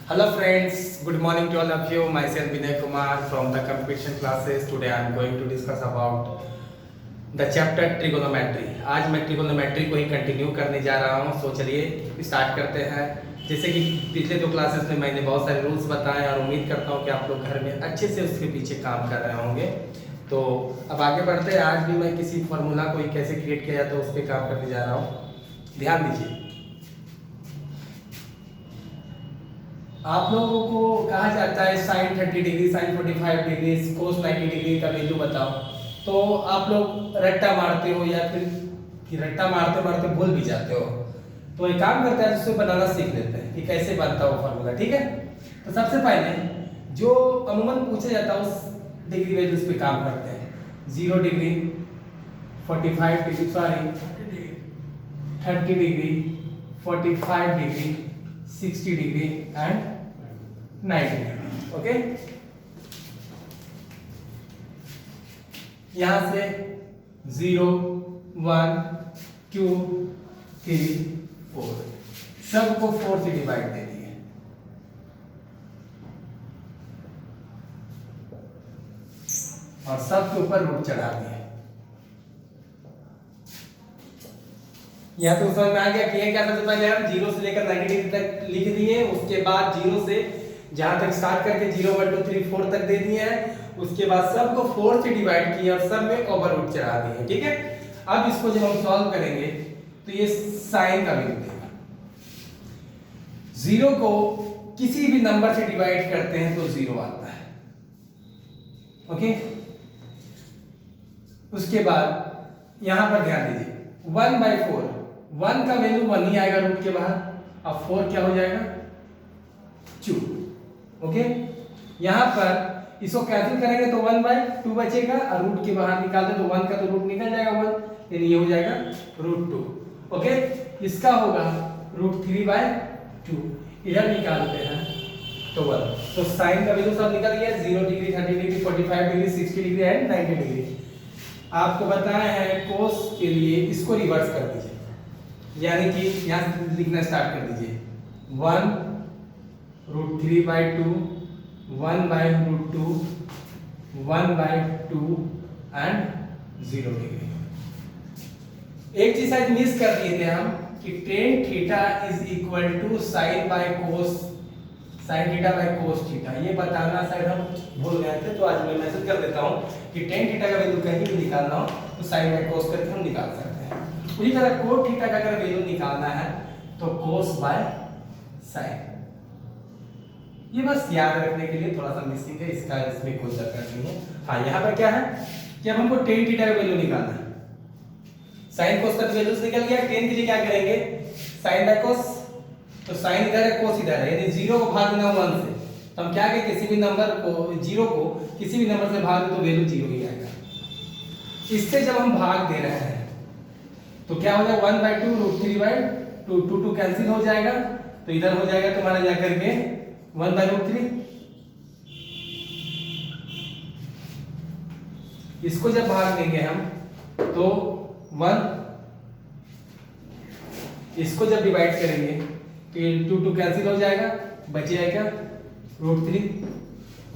Hello friends, good morning to all of you. Myself Vinay Kumar from the competition classes. Today I am going to discuss about the chapter trigonometry. आज मैं trigonometry को ही continue करने जा रहा हूँ. So चलिए start करते हैं. जैसे कि पिछले दो क्लासेस में मैंने बहुत सारे रूल्स बताए और उम्मीद करता हूँ कि आप लोग घर में अच्छे से उसके पीछे काम कर रहे होंगे. तो अब आगे बढ़ते हैं. आज भी मैं किसी फॉर्मूला को कैसे क्रिएट किया जाता है उस पर काम करने जा रहा हूँ. ध्यान दीजिए. आप लोगों को कहा जाता है साइन 30 डिग्री, साइन 45 डिग्री, कोस 90 डिग्री का वैल्यू बताओ. तो आप लोग रट्टा मारते हो या फिर रट्टा मारते मारते भूल भी जाते हो. तो एक काम करते हैं, उसको बनाना सीख लेते हैं कि कैसे बनता हो फार्मूला. ठीक है. तो सबसे पहले जो अमूमन पूछा जाता है उस डिग्री वैल्यूज पे काम करते हैं. 0 degree, 45 degree, sorry 30 degree, 45 degree, 60 degree and 90 degree. Okay. यहां से 0 1 2 3 4 सबको 4 से डिवाइड दे दिए. और सबके ऊपर रूट चढ़ा दिए. यहाँ तो समझ में आ गया कि ये क्या. सबसे पहले हम 0 से लेकर 90 डिग्री तक लिख दिए. उसके बाद 0 से जहां तक स्टार्ट करके 0 1 2 3 4 तक दे दिए हैं. उसके बाद सबको 4 से डिवाइड किए और सब में ओवर रूट चढ़ा दिए. ठीक है. अब इसको जब हम सॉल्व करेंगे तो ये साइन का वैल्यू देगा. 0 को किसी भी नंबर से डिवाइड करते हैं तो 0 आता है. ओके. उसके बाद यहां पर ध्यान दीजिए 1/4. 1 का वैल्यू 1 ही आएगा रूट के बाहर. अब 4 क्या हो जाएगा 2. ओके. यहां पर इसको कैंसिल करेंगे तो 1/2 बचेगा और रूट के बाहर निकालें तो 1 का तो रूट निकल जाएगा 1, यानी ये हो जाएगा √2. ओके. इसका होगा √3/2. इधर निकालते हैं तो 1. तो साइन का वैल्यू सब निकल गया. 0 degree, 30 degree, 45 degree, 60 degree and 90 degree. आपको बताया है कोस के लिए इसको रिवर्स कर दीजिए, यानी कि यहां लिखना स्टार्ट कर दीजिए. 1 √3/2, 1/√2, 1/2 एंड 0 डिग्री. एक चीज शायद मिस कर दिए थे हम कि tan theta is equal to sine by cos, sine theta by cos theta. ये बताना शायद हम भूल गए थे, तो आज मैं मैसेज कर देता हूं कि tan थीटा का वैल्यू कहीं भी निकालना हो तो साइन बाय कोस करके हम निकाल सकते हैं. उसी तरह कोट थीटा का अगर वैल्यू निकालना है तो कोस बाय साइन. ये बस याद रखने के लिए थोड़ा सा मिसिंग है, इसका इसमें कोई दरकार नहीं है. हाँ, यहाँ पर क्या है कि अब हमको tan थीटा का वैल्यू निकालना है. साइन कोस का वैल्यू निकल गया. tan के लिए क्या करेंगे, साइन बाय कोस. तो साइन इधर है, कोस इधर है, यानी 0 को भाग देना 1 से. तो हम क्या करें, किसी भी नंबर को 0 को किसी भी नंबर से भाग दे तो वैल्यू 0 ही आएगा. इससे जब हम भाग दे रहे हैं तो क्या हो जाएगा 1/2 √3/2. 2 2 कैंसिल हो जाएगा तो इधर हो जाएगा तुम्हारा जाकर के 1/√3. इसको जब भाग देंगे हम तो 1, इसको जब डिवाइड करेंगे तो 2 2 कैंसिल हो जाएगा, बचेगा क्या √3.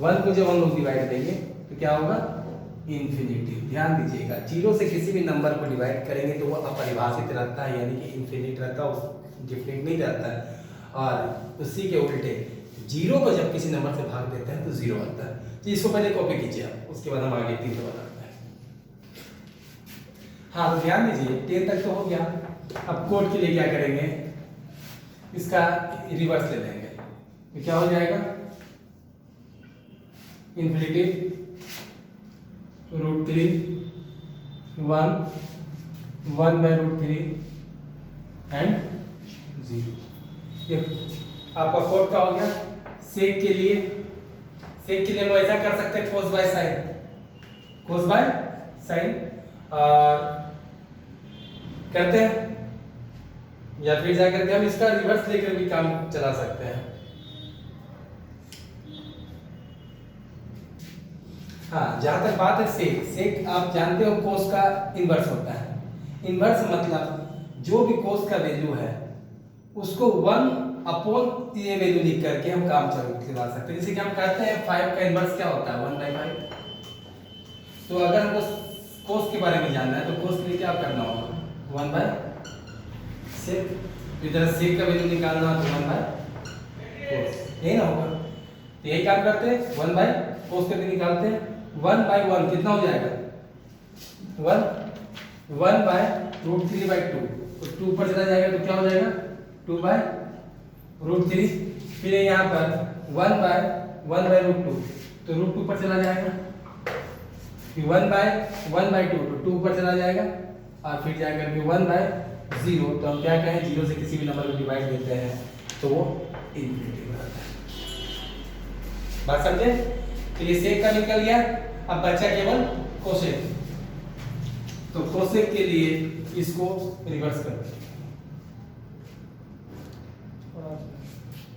1 को जब हम लोग डिवाइड देंगे तो क्या होगा इन्फिनिटी. ध्यान दीजिएगा 0 से किसी भी नंबर को डिवाइड करेंगे तो वो अपरिभाषित रहता है, यानी कि इन्फिनिट रहता है, डिफिनिट नहीं रहता है. और उसी के उल्टे 0 को जब किसी नंबर से भाग देते हैं तो 0 आता है. तो इसको पहले कॉपी कीजिए आप, उसके बाद हम आगे 3 बनाते हैं. हाँ, तो ध्यान दीजिए 10 तक तो हो गया. अब कोड के लिए क्या करेंगे, इसका रिवर्स ले लेंगे तो क्या हो जाएगा इन्फिनिटी √3 1 1/√3 एंड 0. ये आपका कोड का हो गया. सेक के लिए हम ऐसा कर सकते हैं cos by sine, cos by sine करते हैं, या फिर जाकर के हम इसका रिवर्स लेकर भी काम चला सकते हैं. हाँ, जहां तक बात है सेक आप जानते हो कोस का इनवर्स होता है. इनवर्स मतलब जो भी कोस का वैल्यू है उसको 1 ये वैल्यू लिख करके हम काम चला सकते हैं। जैसे कि हम कहते हैं 5 का इनवर्स क्या होता है 1/5। तो अगर हमको कोस के बारे में जानना है तो कोस के लिए क्या करना होगा 1/sec। इधर sec का वैल्यू निकालना है तो 1/cos, यही ना होगा। तो यही काम करते हैं 1/cos करके निकालते हैं। 1/1 कितना हो जाएगा 1/√3/2। तो 2 ऊपर चला जाएगा तो क्या हो जाएगा 2/√3। फिर यहाँ पर 1/√2 तो √2 पर चला जाएगा। फिर 1/1/2 तो 2 ऊपर चला जाएगा और फिर जाएगा फिर 1/0। तो हम क्या कहें 0 से किसी भी नंबर को डिवाइड देते हैं तो वो इनफिनिटी बनाता है। बात समझे? तो ये सेक का निकल गया। अब बचा केवल कोसेक। तो कोसेक के लिए इसको रिवर्स करते हैं।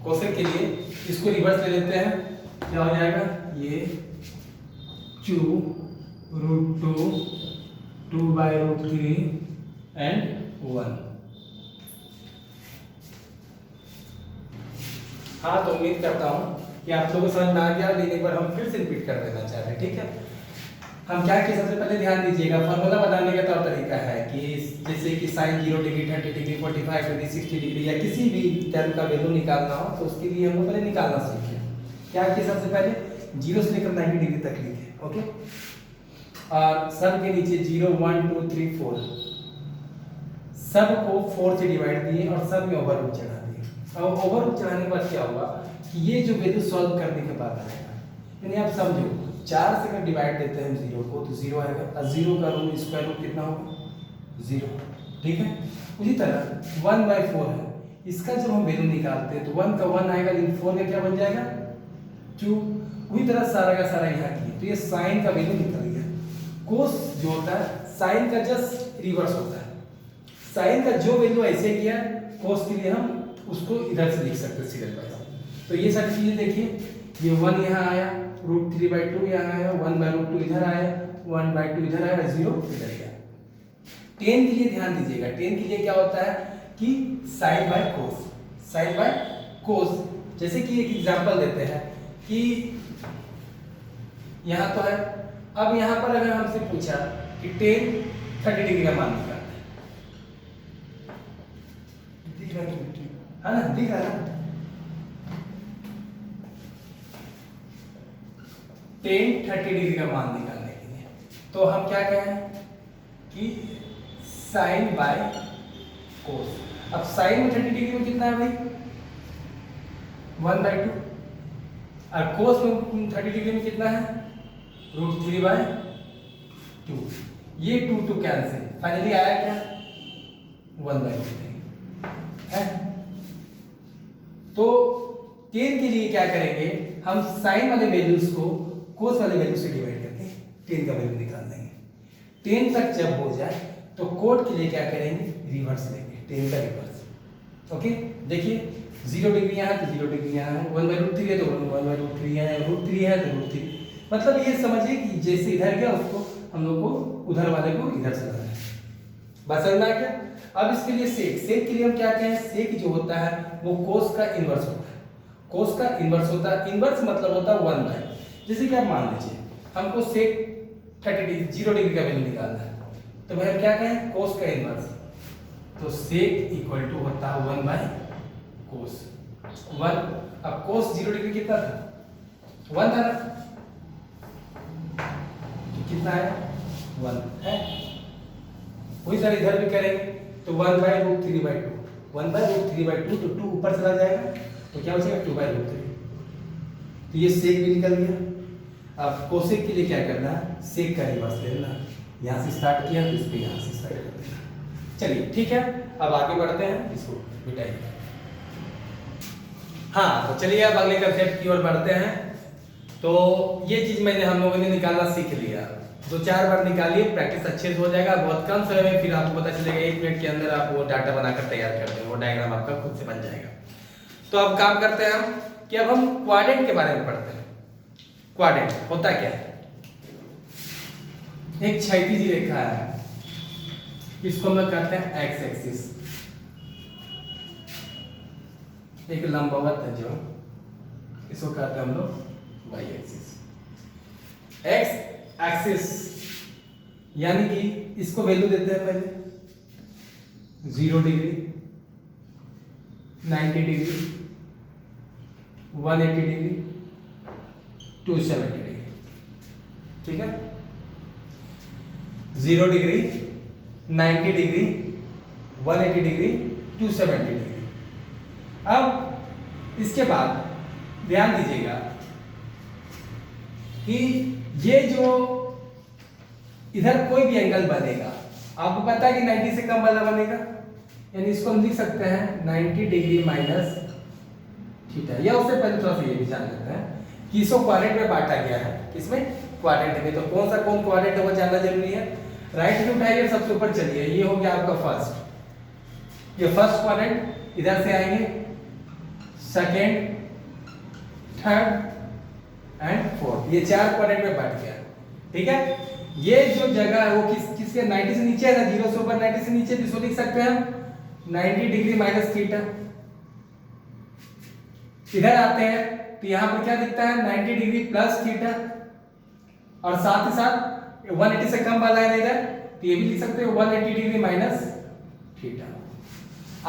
कोसेक के लिए इसको रिवर्स ले लेते हैं। क्या हो जाएगा ये 2√2 2/√3 एंड 1। हाँ, तो उम्मीद करता हूँ कि आप लोगों को समझ में आ गया। लेकिन एक बार हम फिर से रिपीट कर देना चाह रहे हैं, ठीक है। हम क्या किए सबसे पहले ध्यान दीजिएगा, फार्मूला बनाने का तौर तरीका है कि जैसे कि sin 0 degree 30 degree 45 degree 60 degree या किसी भी टर्म का वैल्यू निकालना हो तो उसके लिए हमको पहले निकालना सीखे। क्या किए सबसे पहले 0 से लेकर 90 डिग्री तक लिखे, ओके। और सब के नीचे 0 1 2 3 4 सब को 4 से डिवाइड दिए और सब में ओवर रूट चढ़ा दिए। अब ओवर रूट चढ़ाने के बाद क्या हुआ कि ये जो वैल्यू सॉल्व करने के बाद आएगा, यानी आप समझो 4 से अगर डिवाइड देते हैं 0 को तो 0 आएगा और 0 का रूट स्क्वायर रूट कितना होगा 0, ठीक है। उसी तरह 1/4 है, इसका जब हम वैल्यू निकालते हैं तो 1 का 1 आएगा लेकिन 4 का क्या बन जाएगा 2। उसी तरह सारा का सारा यहाँ किए तो ये साइन का वैल्यू निकल गया। कोस जो होता है साइन का जस्ट रिवर्स होता है। साइन का जो वैल्यू ऐसे किया कोस के लिए हम उसको इधर से लिख सकते हैं सीधे बाय। तो ये सारी चीजें देखिए, ये 1 यहाँ आया √3/2 यहाँ आया 1/√2 इधर आया 1/2 इधर आया 0 इधर गया। tan के लिए ध्यान दीजिएगा, tan के लिए क्या होता है कि sin बाय cos। जैसे कि एक एग्जांपल देते हैं कि यहाँ तो है, अब यहाँ पर अगर हमसे पूछा कि tan 30 डिग्री का मान निकालना है, दिख रहा है ना, दिख रहा है ना। tan 30 डिग्री का मान निकालने के लिए तो हम क्या कहें कि sin बाय cos। अब sin में 30 डिग्री में कितना है भाई 1/2 और cos में 30 डिग्री में कितना है √3/2। ये 2 कैंसिल, फाइनली आया क्या 1/2 है। तो tan के लिए क्या करेंगे हम sin वाले वैल्यूज को cos वाले वैल्यू से डिवाइड करके tan का वैल्यू निकाल देंगे। tan तक जब हो जाए तो कोड के लिए क्या करेंगे रिवर्स लेंगे, tan का रिवर्स, ओके। देखिए 0 डिग्री यहाँ है तो 0 डिग्री यहाँ है, 1/√3 है तो 1/√3 यहाँ है, √3 है तो √3। मतलब ये समझिए कि जैसे इधर गया उसको हम लोग को उधर वाले को इधर से लाना है। बस समझ में आ गया। अब इसके लिए सेक के लिए हम क्या कहें, सेक जो होता है वो कोस का इनवर्स होता है। कोस का इनवर्स होता है, इनवर्स मतलब होता है 1/। जैसे कि आप मान लीजिए हमको सेक 0 डिग्री का वैल्यू निकालना है तो भाई हम क्या कहें कोस का इनवर्स। तो सेक इक्वल टू होता है 1/cos 1। अब कोस 0 डिग्री कितना था 1 था ना, तो कितना है 1 है। वही सर इधर भी करेंगे तो 1/√3/2 1/√3/2 तो 2 ऊपर चला जाएगा तो क्या हो जाएगा 2/√3। तो ये सेक भी निकल गया। अब कोसेक के लिए क्या करना है सेक का रिवर्स लेना, यहाँ से स्टार्ट किया तो इस पे यहाँ से स्टार्ट कर देना। चलिए ठीक है, अब आगे बढ़ते हैं, इसको मिटाइए। हाँ तो चलिए अब अगले कंसेप्ट की ओर बढ़ते हैं। तो ये चीज मैंने हम लोगों ने निकालना सीख लिया, 2-4 बार निकालिए, प्रैक्टिस अच्छे से हो जाएगा। बहुत कम समय में फिर आपको पता चलेगा 1 मिनट के अंदर आप वो डाटा बनाकर तैयार कर देंगे, वो डायग्राम आपका खुद से बन जाएगा। तो अब काम करते हैं हम कि अब हम क्वाड्रेंट के बारे में पढ़ते हैं। क्वाड्रेंट होता क्या है, एक क्षैतिज रेखा है, इसको हम लोग कहते हैं एक्स एक्सिस। एक लंबवत है जो इसको कहते हैं हम लोग वाई एक्सिस। एक्स एक्सिस यानी कि इसको वैल्यू देते हैं पहले 0 डिग्री, 90 डिग्री, 180 डिग्री, 270 डिग्री। ठीक है, 0 डिग्री, 90 डिग्री, 180 डिग्री, 270 डिग्री। अब इसके बाद ध्यान दीजिएगा कि ये जो इधर कोई भी एंगल बनेगा, आपको पता है कि 90 से कम वाला बनेगा, यानी इसको हम लिख सकते हैं 90 डिग्री माइनस थीटा। या उससे पहले थोड़ा सा ये भी जान लेते हैं कि इसको क्वाड्रेंट में बांटा गया है। किसमें? क्वाड्रेंट में। तो कौन सा कौन क्वाड्रेंट है वो जानना जरूरी है। राइट में उठाइए, सबसे ऊपर चलिए, ये हो गया आपका फर्स्ट, ये फर्स्ट क्वाड्रेंट। इधर से आएंगे सेकेंड, थर्ड एंड फोर्थ, ये 4 क्वाड्रेंट में बट गया। ठीक है, ये जो जगह है वो किसके 90 से नीचे है ना, 0 से ऊपर 90 से नीचे, इसको लिख सकते हैं हम 90 डिग्री माइनस थीटा। इधर आते हैं तो यहां पर क्या दिखता है 90 डिग्री प्लस थीटा, और साथ ही साथ 180 से कम वाला है ना इधर, तो ये भी लिख सकते हैं 180 डिग्री माइनस थीटा।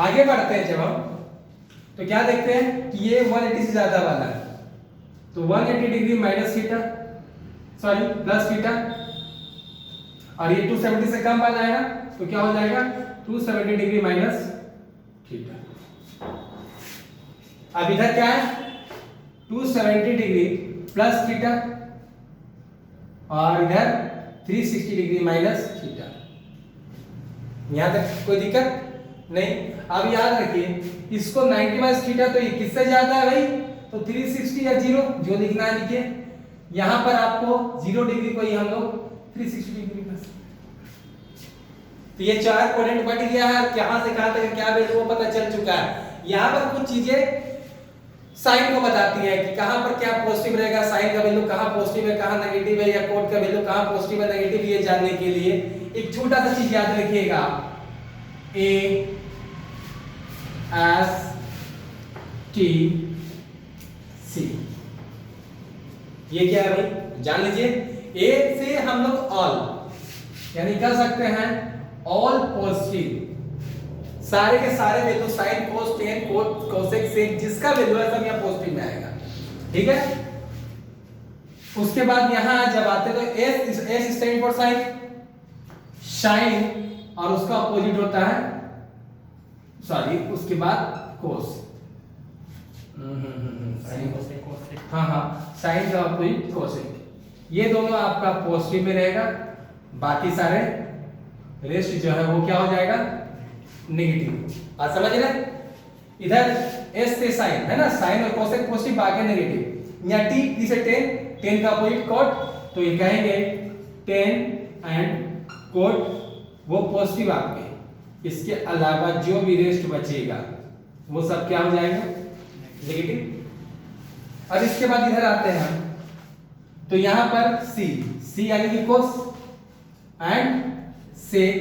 आगे बढ़ते हैं जब हम, तो क्या देखते हैं कि ये 180 से ज्यादा वाला है, तो 180 degree minus theta, sorry plus theta, और ये 270 से कम वाला है ना, तो क्या हो जाएगा 270 डिग्री माइनस थीटा। अब इधर क्या है 270 डिग्री प्लस थीटा, और इधर 360 डिग्री माइनस थीटा। यहां तक कोई दिक्कत नहीं। अब याद रखिए इसको 90 माइनस थीटा, तो ये किससे ज्यादा है भाई, तो 360 या 0 जो लिखना है लिखिए। यहां पर आपको 0 डिग्री को ही हम लोग 360 डिग्री प्लस। तो ये 4 क्वाड्रेंट बट गया है। कहां से कहां तक क्या वैल्यू वो पता चल चुका है। यहां पर कुछ चीजें साइन को बताती है कि कहां पर क्या पॉजिटिव रहेगा, साइन का वैल्यू कहां पॉजिटिव है कहां नेगेटिव है, या कोड का वैल्यू कहां पॉजिटिव है नेगेटिव, ये जानने के लिए एक छोटा सा चीज याद रखिएगा, ए एस टी सी। ये क्या है भाई जान लीजिए। ए से हम लोग ऑल यानी कह सकते हैं ऑल पॉजिटिव, सारे के सारे value sine cos tan cosec sec जिसका वैल्यू है सब यहाँ पॉजिटिव में आएगा। ठीक है, उसके बाद यहां जब आते तो S stand for sine, sine और उसका अपोजिट होता है सॉरी उसके बाद कोस। हाँ साइन का अपोजिट कोसेक, ये दोनों आपका पॉजिटिव में रहेगा, बाकी सारे रेस्ट जो है वो क्या हो जाएगा नेगेटिव। आप समझ रहे? इधर एस से साइन है ना, साइन और कोसेक पॉजिटिव बाकी नेगेटिव। यहाँ टी से 10 का अपोजिट कोट, तो ये कहेंगे 10 एंड कोट वो पॉजिटिव आपके। इसके अलावा जो भी रेस्ट बचेगा वो सब क्या हो जाएगा नेगेटिव। अब इसके बाद इधर आते हैं हम, तो यहां पर सी यानी कि कोस एंड सेक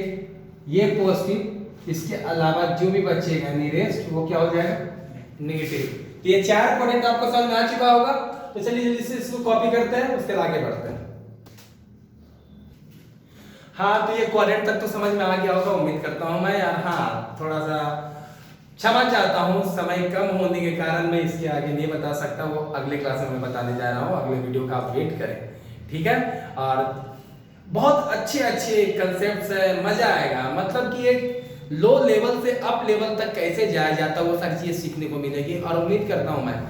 ये पॉजिटिव, इसके अलावा जो भी बचेगा नियरेस्ट वो क्या हो जाएगा नेगेटिव। तो ये 4 क्वाड्रेंट आपको समझ में आ चुका होगा। तो चलिए जल्दी से इसको कॉपी करते हैं, उसके बाद आगे बढ़ते हैं। हाँ तो ये क्वाड्रेंट तक तो समझ में आ गया होगा उम्मीद करता हूं मैं यार। हाँ थोड़ा सा क्षमा चाहता हूं, समय कम होने के कारण मैं इसके आगे नहीं बता सकता, वो अगले क्लास में मैं बताने जा रहा हूं, अगले वीडियो का आप वेट करें। ठीक है, और बहुत अच्छे अच्छे कंसेप्ट्स है, मजा आएगा। मतलब कि एक लो लेवल से अप लेवल तक कैसे जाया जाता है वो सारी चीजें सीखने को मिलेगी। और उम्मीद करता हूं मैं,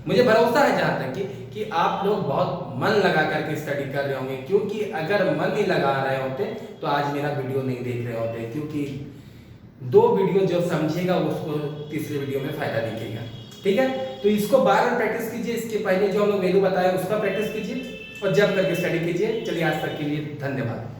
मुझे भरोसा है जहां तक कि आप लोग बहुत मन लगा करके स्टडी कर रहे होंगे, क्योंकि अगर मन नहीं लगा रहे होते तो आज मेरा वीडियो नहीं देख रहे होते, क्योंकि 2 वीडियो जो समझेगा उसको तीसरे वीडियो में फायदा दिखेगा। ठीक है, तो इसको बार-बार प्रैक्टिस कीजिए, इसके पहले जो हम लोग वैल्यू बताए उसका प्रैक्टिस कीजिए और जब करके स्टडी कीजिए। चलिए आज तक के लिए धन्यवाद।